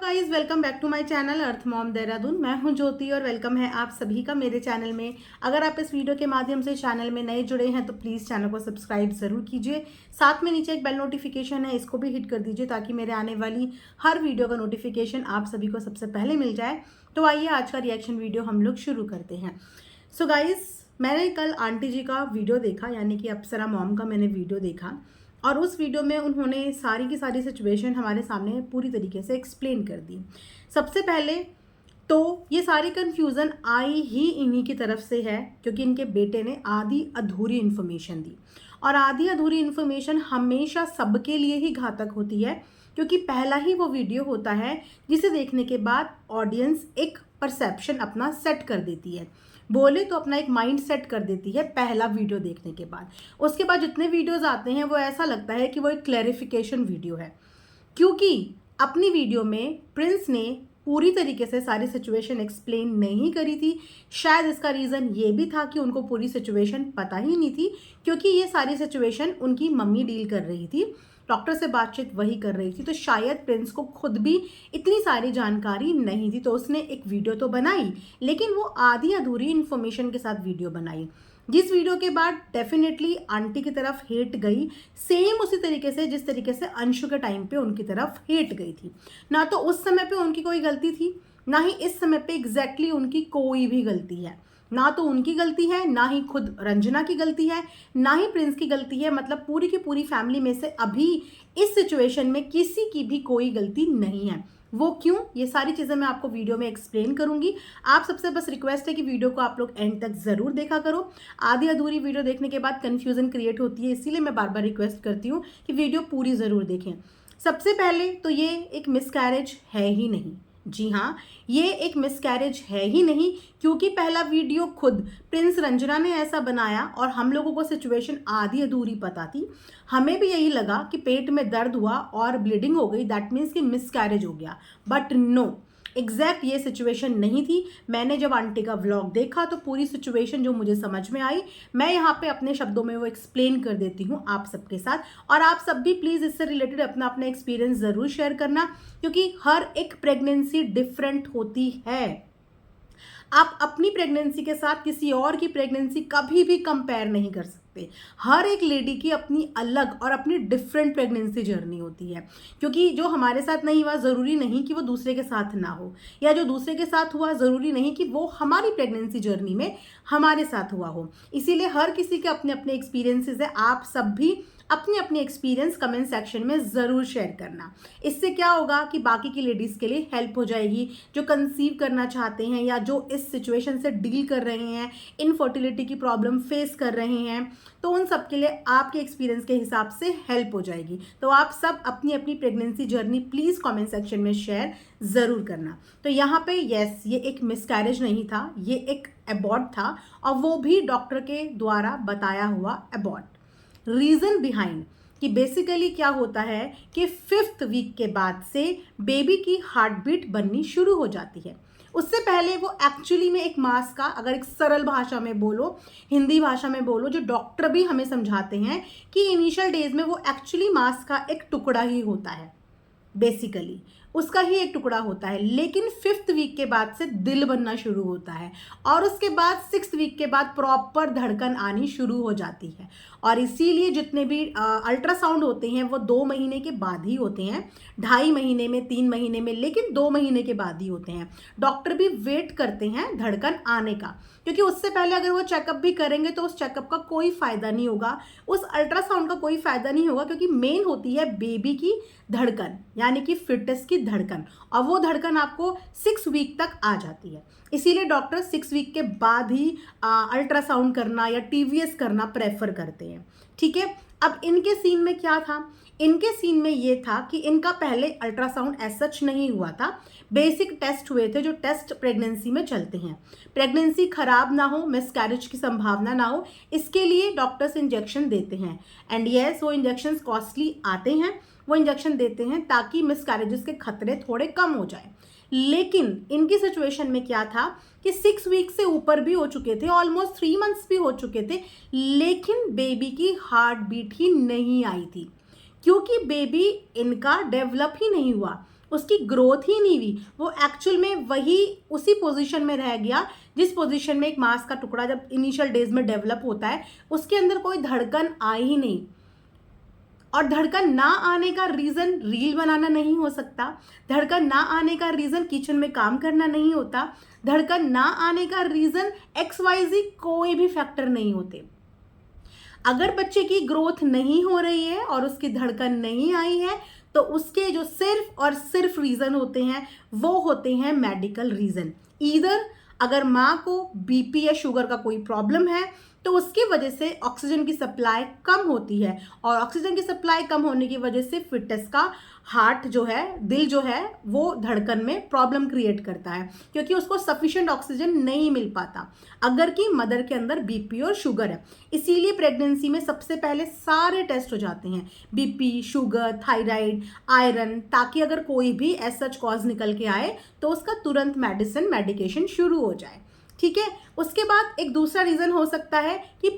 Guys, welcome back to my channel Earth Mom Dehradun. मैं हूं ज्योति और वेलकम है आप सभी का मेरे चैनल में। अगर आप इस वीडियो के माध्यम से चैनल में नए जुड़े हैं तो प्लीज़ चैनल को सब्सक्राइब ज़रूर कीजिए। साथ में नीचे एक बेल नोटिफिकेशन है, इसको भी हिट कर दीजिए ताकि मेरे आने वाली हर वीडियो का नोटिफिकेशन आप सभी को सबसे पहले मिल जाए। तो आइए आज का रिएक्शन वीडियो हम लोग शुरू करते हैं। सो गाइस, मैंने कल आंटी जी का वीडियो देखा, यानी कि अप्सरा मॉम का मैंने वीडियो देखा और उस वीडियो में उन्होंने सारी की सारी सिचुएशन हमारे सामने पूरी तरीके से एक्सप्लेन कर दी। सबसे पहले तो ये सारी कन्फ्यूज़न आई ही इन्हीं की तरफ से है, क्योंकि इनके बेटे ने आधी अधूरी इन्फॉर्मेशन दी और आधी अधूरी इन्फॉर्मेशन हमेशा सबके लिए ही घातक होती है, क्योंकि पहला ही वो वीडियो होता है जिसे देखने के बाद ऑडियंस एक परसेप्शन अपना सेट कर देती है, बोले तो अपना एक माइंड सेट कर देती है पहला वीडियो देखने के बाद। उसके बाद जितने वीडियोस आते हैं वो ऐसा लगता है कि वो एक क्लैरिफिकेशन वीडियो है, क्योंकि अपनी वीडियो में प्रिंस ने पूरी तरीके से सारी सिचुएशन एक्सप्लेन नहीं करी थी। शायद इसका रीज़न ये भी था कि उनको पूरी सिचुएशन पता ही नहीं थी, क्योंकि ये सारी सिचुएशन उनकी मम्मी डील कर रही थी, डॉक्टर से बातचीत वही कर रही थी। तो शायद प्रिंस को खुद भी इतनी सारी जानकारी नहीं थी, तो उसने एक वीडियो तो बनाई लेकिन वो आधी अधूरी इन्फॉर्मेशन के साथ वीडियो बनाई, जिस वीडियो के बाद डेफिनेटली आंटी की तरफ हेट गई, सेम उसी तरीके से जिस तरीके से अंशु के टाइम पे उनकी तरफ हेट गई थी। ना तो उस समय पे उनकी कोई गलती थी, ना ही इस समय पे एग्जैक्टली उनकी कोई भी गलती है। ना तो उनकी गलती है, ना ही खुद रंजना की गलती है, ना ही प्रिंस की गलती है। मतलब पूरी की पूरी फैमिली में से अभी इस सिचुएशन में किसी की भी कोई गलती नहीं है। वो क्यों, ये सारी चीज़ें मैं आपको वीडियो में एक्सप्लेन करूंगी। आप सबसे बस रिक्वेस्ट है कि वीडियो को आप लोग एंड तक ज़रूर देखा करो। आधी अधूरी वीडियो देखने के बाद कन्फ्यूज़न क्रिएट होती है, इसीलिए मैं बार बार रिक्वेस्ट करती हूँ कि वीडियो पूरी ज़रूर देखें। सबसे पहले तो ये एक मिसकैरेज है ही नहीं। जी हाँ, ये एक मिसकैरेज है ही नहीं, क्योंकि पहला वीडियो खुद प्रिंस रंजना ने ऐसा बनाया और हम लोगों को सिचुएशन आधी अधूरी पता थी। हमें भी यही लगा कि पेट में दर्द हुआ और ब्लीडिंग हो गई, दैट मीन्स कि मिसकैरेज हो गया। बट नो, एग्जैक्ट ये सिचुएशन नहीं थी। मैंने जब आंटी का व्लॉग देखा तो पूरी सिचुएशन जो मुझे समझ में आई, मैं यहाँ पे अपने शब्दों में वो एक्सप्लेन कर देती हूँ आप सबके साथ। और आप सब भी प्लीज़ इससे रिलेटेड अपना अपना एक्सपीरियंस ज़रूर शेयर करना, क्योंकि हर एक प्रेगनेंसी डिफरेंट होती है। आप अपनी प्रेगनेंसी के साथ किसी और की प्रेगनेंसी कभी भी कंपेयर नहीं कर सकते। हर एक लेडी की अपनी अलग और अपनी डिफरेंट प्रेगनेंसी जर्नी होती है, क्योंकि जो हमारे साथ नहीं हुआ ज़रूरी नहीं कि वो दूसरे के साथ ना हो, या जो दूसरे के साथ हुआ ज़रूरी नहीं कि वो हमारी प्रेगनेंसी जर्नी में हमारे साथ हुआ हो। इसीलिए हर किसी के अपने अपने एक्सपीरियंसेस है। आप सब भी अपनी अपनी एक्सपीरियंस कमेंट सेक्शन में ज़रूर शेयर करना। इससे क्या होगा कि बाकी की लेडीज़ के लिए हेल्प हो जाएगी, जो कंसीव करना चाहते हैं या जो इस सिचुएशन से डील कर रहे हैं, इनफर्टिलिटी की प्रॉब्लम फेस कर रहे हैं, तो उन सब के लिए आपके एक्सपीरियंस के हिसाब से हेल्प हो जाएगी। तो आप सब अपनी अपनी pregnancy journey please comment section में शेयर ज़रूर करना। तो यहाँ पे यस, ये एक मिसकैरेज नहीं था, ये एक अबॉर्ट था, और वो भी डॉक्टर के द्वारा बताया हुआ अबॉर्ट। रीज़न बिहाइंड कि बेसिकली क्या होता है कि 5th वीक के बाद से बेबी की हार्ट बीट बननी शुरू हो जाती है। उससे पहले वो एक्चुअली में एक मास का, अगर एक सरल भाषा में बोलो, हिंदी भाषा में बोलो, जो डॉक्टर भी हमें समझाते हैं कि इनिशियल डेज में वो एक्चुअली मास का एक टुकड़ा ही होता है, बेसिकली उसका ही एक टुकड़ा होता है। लेकिन 5th वीक के बाद से दिल बनना शुरू होता है और उसके बाद 6th वीक के बाद प्रॉपर धड़कन आनी शुरू हो जाती है। और इसीलिए जितने भी अल्ट्रासाउंड होते हैं वो 2 महीने के बाद ही होते हैं, 2.5 महीने में, 3 महीने में, लेकिन 2 महीने के बाद ही होते हैं। डॉक्टर भी वेट करते हैं धड़कन आने का, क्योंकि उससे पहले अगर वो चेकअप भी करेंगे तो उस चेकअप का कोई फ़ायदा नहीं होगा, उस अल्ट्रासाउंड का कोई फ़ायदा नहीं होगा, क्योंकि मेन होती है बेबी की धड़कन, यानी कि फिटस की धड़कन, और वो धड़कन आपको 6 वीक तक आ जाती है। इसीलिए डॉक्टर 6 वीक के बाद ही अल्ट्रासाउंड करना या टीवीएस करना प्रेफर करते हैं। ठीक है, अब इनके सीन में क्या था? इनके सीन में ये था कि इनका पहले अल्ट्रासाउंड एज सच नहीं हुआ था, बेसिक टेस्ट हुए थे, जो टेस्ट प्रेगनेंसी में चलते हैं। प्रेगनेंसी खराब ना हो, मिसकैरेज की संभावना ना हो, इसके लिए डॉक्टर्स इंजेक्शन देते हैं। एंड यस, वो इंजेक्शन कॉस्टली आते हैं, वो इंजेक्शन देते हैं ताकि मिसकैरेजेस के खतरे थोड़े कम हो जाए। लेकिन इनकी सिचुएशन में क्या था कि 6 वीक से ऊपर भी हो चुके थे, ऑलमोस्ट 3 मंथ्स भी हो चुके थे, लेकिन बेबी की हार्ट बीट ही नहीं आई थी, क्योंकि बेबी इनका डेवलप ही नहीं हुआ। उसकी ग्रोथ ही नहीं हुई, वो एक्चुअल में वही उसी पोजीशन में रह गया जिस पोजीशन में एक मांस का टुकड़ा जब इनिशियल डेज में डेवलप होता है, उसके अंदर कोई धड़कन आई ही नहीं। और धड़कन ना आने का रीज़न रील बनाना नहीं हो सकता, धड़कन ना आने का रीज़न किचन में काम करना नहीं होता, धड़कन ना आने का रीज़न XYZ कोई भी फैक्टर नहीं होते। अगर बच्चे की ग्रोथ नहीं हो रही है और उसकी धड़कन नहीं आई है, तो उसके जो सिर्फ और सिर्फ रीज़न होते हैं वो होते हैं मेडिकल रीज़न। ईदर अगर माँ को बीपी या शुगर का कोई प्रॉब्लम है तो उसकी वजह से ऑक्सीजन की सप्लाई कम होती है, और ऑक्सीजन की सप्लाई कम होने की वजह से फिटनेस का हार्ट जो है, दिल जो है, वो धड़कन में प्रॉब्लम क्रिएट करता है क्योंकि उसको सफिशिएंट ऑक्सीजन नहीं मिल पाता अगर कि मदर के अंदर बीपी और शुगर है। इसीलिए प्रेगनेंसी में सबसे पहले सारे टेस्ट हो जाते हैं, बीपी, शुगर, थायराइड, आयरन, ताकि अगर कोई भी एज सच कॉज निकल के आए तो उसका तुरंत मेडिकेशन शुरू हो जाए। ठीक है। उसके बाद एक दूसरा रीज़न हो सकता है कि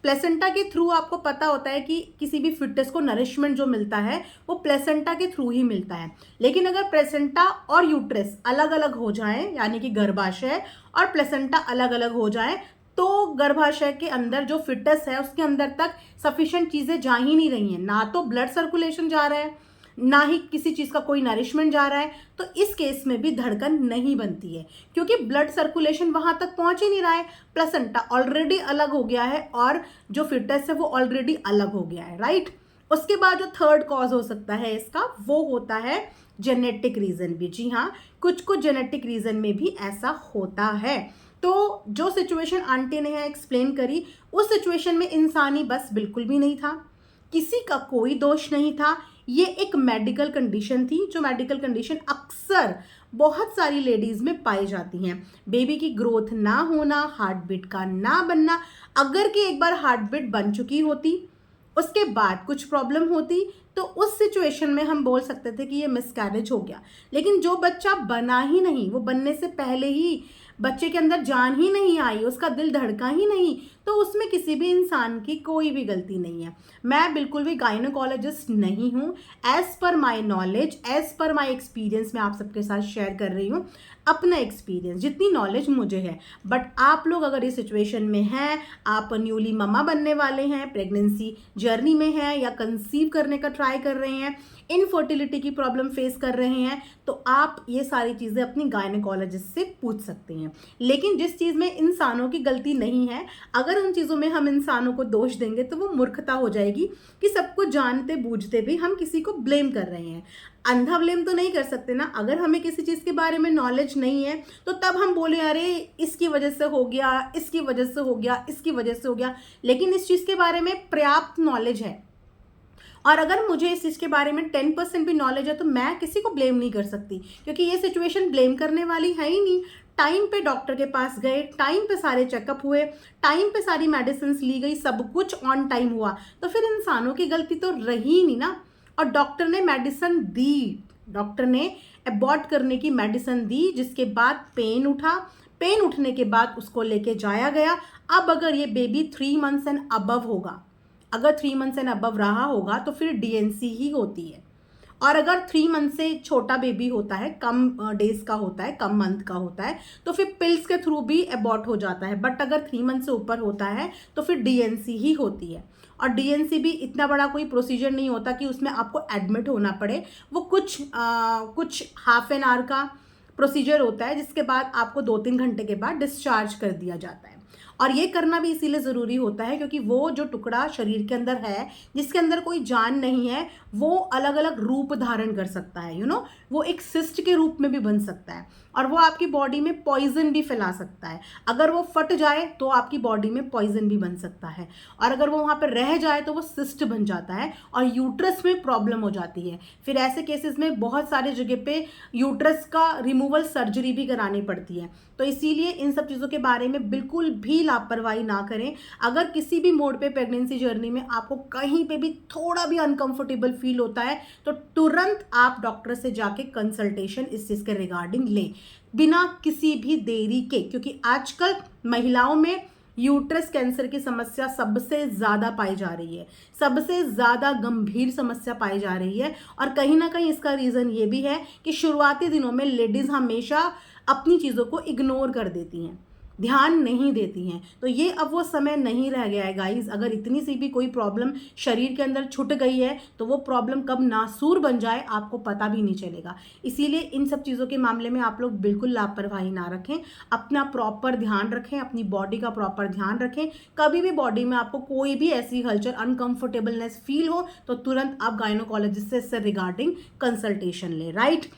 प्लेसेंटा के थ्रू आपको पता होता है कि किसी भी फिटनेस को नरिशमेंट जो मिलता है वो प्लेसेंटा के थ्रू ही मिलता है। लेकिन अगर प्लेसेंटा और यूट्रस अलग अलग हो जाए, यानी कि गर्भाशय और प्लेसेंटा अलग अलग हो जाए, तो गर्भाशय के अंदर जो फिटनेस है उसके अंदर तक सफिशिएंट चीज़ें जा ही नहीं रही हैं, ना तो ब्लड सर्कुलेशन जा रहा है, ना ही किसी चीज़ का कोई नरिशमेंट जा रहा है, तो इस केस में भी धड़कन नहीं बनती है क्योंकि ब्लड सर्कुलेशन वहाँ तक पहुँच ही नहीं रहा है। प्लेसेंटा ऑलरेडी अलग हो गया है और जो फिटनेस है वो ऑलरेडी अलग हो गया है, राइट। उसके बाद जो थर्ड कॉज हो सकता है इसका, वो होता है जेनेटिक रीज़न भी। जी हाँ, कुछ कुछ जेनेटिक रीज़न में भी ऐसा होता है। तो जो सिचुएशन आंटी ने एक्सप्लेन करी, उस सिचुएशन में इंसानी बस बिल्कुल भी नहीं था, किसी का कोई दोष नहीं था। ये एक मेडिकल कंडीशन थी, जो मेडिकल कंडीशन अक्सर बहुत सारी लेडीज़ में पाई जाती हैं। बेबी की ग्रोथ ना होना, हार्ट बीट का ना बनना। अगर कि एक बार हार्ट बीट बन चुकी होती, उसके बाद कुछ प्रॉब्लम होती, तो उस सिचुएशन में हम बोल सकते थे कि ये मिसकैरेज हो गया। लेकिन जो बच्चा बना ही नहीं, वो बनने से पहले ही बच्चे के अंदर जान ही नहीं आई, उसका दिल धड़का ही नहीं, तो उसमें किसी भी इंसान की कोई भी गलती नहीं है। मैं बिल्कुल भी गायनोकोलॉजिस्ट नहीं हूँ। As per my knowledge, as per my experience मैं आप सबके साथ शेयर कर रही हूँ अपना एक्सपीरियंस, जितनी नॉलेज मुझे है। बट आप लोग अगर इस सिचुएशन में हैं, आप न्यूली ममा बनने वाले हैं, प्रेगनेंसी जर्नी में हैं, या कंसीव करने का ट्राई कर रहे हैं, इनफर्टिलिटी की प्रॉब्लम फेस कर रहे हैं, तो आप ये सारी चीज़ें अपनी गायनोकोलॉजिस्ट से पूछ सकते हैं। लेकिन जिस चीज़ में इंसानों की गलती नहीं है, अगर उन चीज़ों में हम इंसानों को दोष देंगे तो वो मूर्खता हो जाएगी कि सब कुछ जानते बूझते भी हम किसी को ब्लेम कर रहे हैं। अंधा ब्लेम तो नहीं कर सकते ना। अगर हमें किसी चीज़ के बारे में नॉलेज नहीं है तो तब हम बोले अरे इसकी वजह से हो गया, इसकी वजह से हो गया, इसकी वजह से हो गया। लेकिन इस चीज़ के बारे में पर्याप्त नॉलेज है, और अगर मुझे इस चीज़ के बारे में 10% भी नॉलेज है तो मैं किसी को ब्लेम नहीं कर सकती, क्योंकि ये सिचुएशन ब्लेम करने वाली है ही नहीं। टाइम पे डॉक्टर के पास गए, टाइम पे सारे चेकअप हुए, टाइम पे सारी मेडिसिन ली गई, सब कुछ ऑन टाइम हुआ, तो फिर इंसानों की गलती तो रही ही नहीं ना। और डॉक्टर ने मेडिसिन दी, डॉक्टर ने अबॉर्ट करने की मेडिसिन दी, जिसके बाद पेन उठा, पेन उठने के बाद उसको लेके जाया गया। अब अगर ये बेबी 3 मंथ्स एंड अबव होगा, अगर 3 मंथ्स एंड अबव रहा होगा तो फिर डीएनसी ही होती है। और अगर 3 मंथ से छोटा बेबी होता है, कम डेज का होता है, कम मंथ का होता है, तो फिर पिल्स के थ्रू भी अबॉर्ट हो जाता है। बट अगर 3 मंथ से ऊपर होता है तो फिर डीएनसी ही होती है। और डीएनसी भी इतना बड़ा कोई प्रोसीजर नहीं होता कि उसमें आपको एडमिट होना पड़े। वो कुछ हाफ एन आवर का प्रोसीजर होता है, जिसके बाद आपको 2-3 घंटे के बाद डिस्चार्ज कर दिया जाता है। और ये करना भी इसीलिए ज़रूरी होता है क्योंकि वो जो टुकड़ा शरीर के अंदर है, जिसके अंदर कोई जान नहीं है, वो अलग अलग रूप धारण कर सकता है। वो एक सिस्ट के रूप में भी बन सकता है, और वो आपकी बॉडी में पॉइजन भी फैला सकता है। अगर वो फट जाए तो आपकी बॉडी में पॉइजन भी बन सकता है, और अगर वो वहाँ पर रह जाए तो वो सिस्ट बन जाता है और यूट्रस में प्रॉब्लम हो जाती है। फिर ऐसे केसेस में बहुत सारे जगह पे यूट्रस का रिमूवल सर्जरी भी करानी पड़ती है। तो इसीलिए इन सब चीज़ों के बारे में बिल्कुल भी लापरवाही ना करें। अगर किसी भी मोड पे प्रेगनेंसी जर्नी में आपको कहीं पे भी थोड़ा भी अनकंफर्टेबल फील होता है तो तुरंत आप डॉक्टर से जाके कंसल्टेशन इस चीज़ के रिगार्डिंग लें, बिना किसी भी देरी के। क्योंकि आजकल महिलाओं में यूट्रस कैंसर की समस्या सबसे ज़्यादा पाई जा रही है, सबसे ज़्यादा गंभीर समस्या पाई जा रही है। और कहीं ना कहीं इसका रीज़न ये भी है कि शुरुआती दिनों में लेडीज़ हमेशा अपनी चीज़ों को इग्नोर कर देती हैं, ध्यान नहीं देती हैं। तो ये अब वो समय नहीं रह गया है गाइस। अगर इतनी सी भी कोई प्रॉब्लम शरीर के अंदर छुट गई है तो वो प्रॉब्लम कब नासूर बन जाए आपको पता भी नहीं चलेगा। इसीलिए इन सब चीज़ों के मामले में आप लोग बिल्कुल लापरवाही ना रखें, अपना प्रॉपर ध्यान रखें, अपनी बॉडी का प्रॉपर ध्यान रखें। कभी भी बॉडी में आपको कोई भी ऐसी हलचल, अनकंफर्टेबलनेस फील हो तो तुरंत आप गायनोकोलॉजिस्ट से इससे रिगार्डिंग कंसल्टेशन लें, राइट।